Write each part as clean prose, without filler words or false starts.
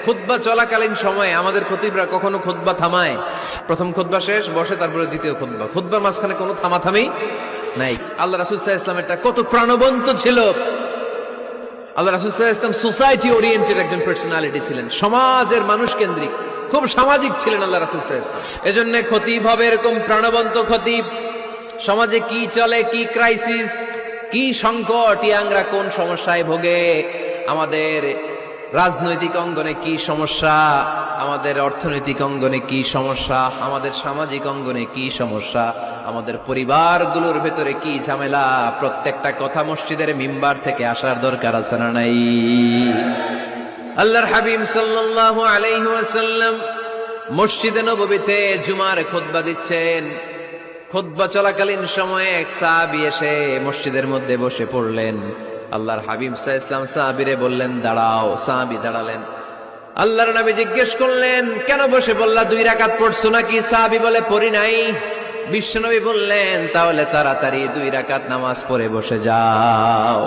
খুতবা চলাকালীন সময়ে আমাদের খতিবরা কখনো খুতবা থামায়? প্রথম খুতবা শেষ, বসে, তারপরে দ্বিতীয় খুতবা। খুতবার মাঝখানে কোনো থামাথামি নাই। আল্লাহ রাসূল সাল্লাল্লাহু আলাইহি ওয়াসাল্লামেরটা কত প্রাণবন্ত ছিল। আল্লাহ রাসূল সাল্লাল্লাহু আলাইহি ওয়াসাল্লাম সোসাইটি ওরিয়েন্টেড একজন পার্সোনালিটি ছিলেন, সমাজের মানুষ কেন্দ্রিক, খুব সামাজিক ছিলেন আল্লাহ রাসূল সাল্লাল্লাহু আলাইহি ওয়াসাল্লাম। এজন্য খতিব হবে এরকম প্রাণবন্ত খতিব। সমাজে কি চলে, কি ক্রাইসিস, কি সংকট, ইয়াংরা কোন সমস্যায় ভোগে, আমাদের রাজনৈতিক অঙ্গনে কি সমস্যা, আমাদের অর্থনৈতিক অঙ্গনে কি সমস্যা, আমাদের সামাজিক অঙ্গনে কি সমস্যা, আমাদের পরিবারগুলোর ভেতরে কি ঝামেলা, প্রত্যেকটা কথা মসজিদের মিম্বার থেকে আসার দরকার আছে না নাই? আল্লাহর হাবিব সাল্লাল্লাহু আলাইহি ওয়াসাল্লাম মসজিদে নববীতে জুমার খুতবা দিচ্ছেন। খুতবা চলাকালীন সময়ে এক সাহাবী এসে মসজিদের মধ্যে বসে পড়লেন। আল্লাহর হাবিব সাল্লাল্লাহু আলাইহি ওয়াসাল্লাম সাহাবীরে বললেন, দাঁড়াও। সাহাবী দাঁড়ালেন। আল্লাহর নবী জিজ্ঞেস করলেন, কেন বসে বললা? 2 রাকাত পড়ছো নাকি? সাহাবী বলে, পড়ি নাই। বিশ্বনবী বললেন, তাহলে তাড়াতাড়ি 2 রাকাত নামাজ পড়ে বসে যাও।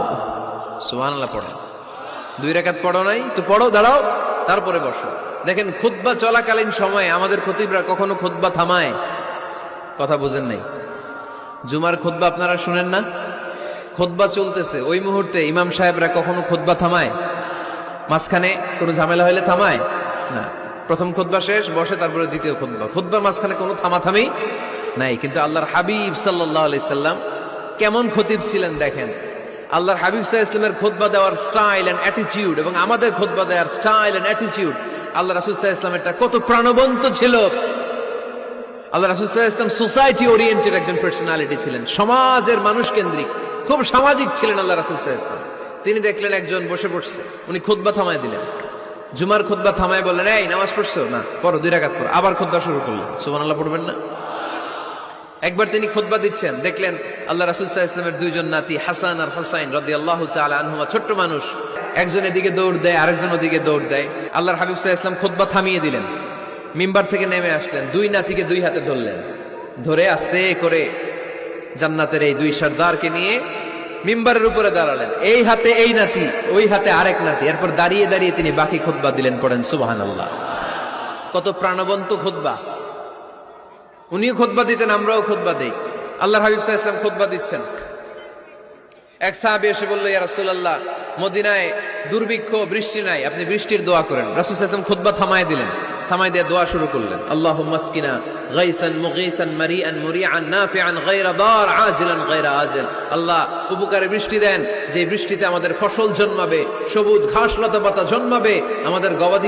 সুবহানাল্লাহ পড়ো। 2 রাকাত পড়ো নাই তো পড়ো, দাঁড়াও, তারপরে বসো। দেখেন, খুতবা চলাকালীন সময়ে আমাদের খতিবরা কখনো খুতবা থামায়? কথা বুঝেন নাই? জুমার খুতবা আপনারা শুনেন না? খুতবা চলতেছে, ওই মুহূর্তে ইমাম সাহেবরা কখনো খুতবা থামায়? মাঝখানে কোনো ঝামেলা হইলে থামায় না। প্রথম খুতবা শেষ, বসে, তারপরে দ্বিতীয় খুতবা। খুতবার মাঝখানে কোনো থামাথামি নাই। কিন্তু আল্লাহর হাবিব সাল্লাল্লাহু আলাইহি সাল্লাম কেমন খতিব ছিলেন দেখেন। আল্লাহর হাবিব সাল্লাল্লাহু আলাইহি সাল্লামের খুতবা দেওয়ার স্টাইল এন্ড অ্যাটিটিউড এবং আমাদের খুতবা দেওয়ার স্টাইল এন্ড অ্যাটিটিউড, আল্লাহ রাসূল সাল্লাল্লাহু আলাইহি সাল্লামেরটা কত প্রাণবন্ত ছিল। আল্লাহ রাসূল সাল্লাল্লাহু আলাইহি ওয়াসাল্লাম সোসাইটি ওরিয়েন্টেড একজন পার্সোনালিটি ছিলেন, সমাজের মানুষ কেন্দ্রিক, খুব সামাজিক ছিলেন আল্লাহ রাসূল সাল্লাল্লাহু আলাইহি ওয়াসাল্লাম। তিনি দেখলেন একজন বসে পড়ছে, উনি খুতবা থামায় দিলেন। জুমার খুতবা থামায় বললেন, এই নামাজ পড়ছো না? পড়ো, 2 রাকাত পড়ো। আবার খুতবা শুরু করলেন। সুবহানাল্লাহ পড়বেন না? একবার তিনি খুতবা দিচ্ছেন, দেখলেন আল্লাহ রাসূল সাল্লাল্লাহু আলাইহি ওয়াসাল্লামের 2 জন নাতি হাসান আর হুসাইন রাদিয়াল্লাহু তাআলা আনহুমা, ছোট্ট মানুষ, একজন এদিকে দৌড় দেয়, আরেকজন ওদিকে দৌড় দেয়। আল্লাহর হাবিব সাল্লাল্লাহু আলাইহি ওয়াসাল্লাম খুতবা থামিয়ে দিলেন। মিম্বার থেকে নেমে আসলেন, 2 নাতিকে 2 হাতে ধরলেন, ধরে আস্তে করে জান্নাতের এই 2 সর্দারকে নিয়ে মিম্বারের উপরে দাঁড়ালেন। এই হাতে এই নাতি, ওই হাতে আরেক নাতি। এরপর দাঁড়িয়ে দাঁড়িয়ে তিনি বাকি খুতবা দিলেন। পড়েন সুবহানাল্লাহ। কত প্রাণবন্ত খুতবা। উনিও খুতবা দিতেন, আমরাও খুতবা দেই। আল্লাহর হাবিব সাল্লাল্লাহু আলাইহি ওয়াসাল্লাম খুতবা দিচ্ছেন। এক সাহাবী এসে বলল, ইয়া রাসূলুল্লাহ, মদিনায় দুর্ভিক্ষ, বৃষ্টি নাই, আপনি বৃষ্টির দোয়া করেন। রাসূল সাল্লাল্লাহু আলাইহি ওয়াসাল্লাম খুতবা থামায় দিলেন। থামাই দিয়ে দোয়া শুরু করলেন, আল্লাহুম্মা আসকিনা গাইসান মুগীসান মারিআন মুরিআন নাফিআন গায়রা দার আজিলান গায়রা আজিল। আল্লাহ, উপকারে বৃষ্টি দেন, যে বৃষ্টিতে আমাদের ফসল জন্মাবে, সবুজ ঘাস লতা পাতা জন্মাবে, আমাদের গবাদি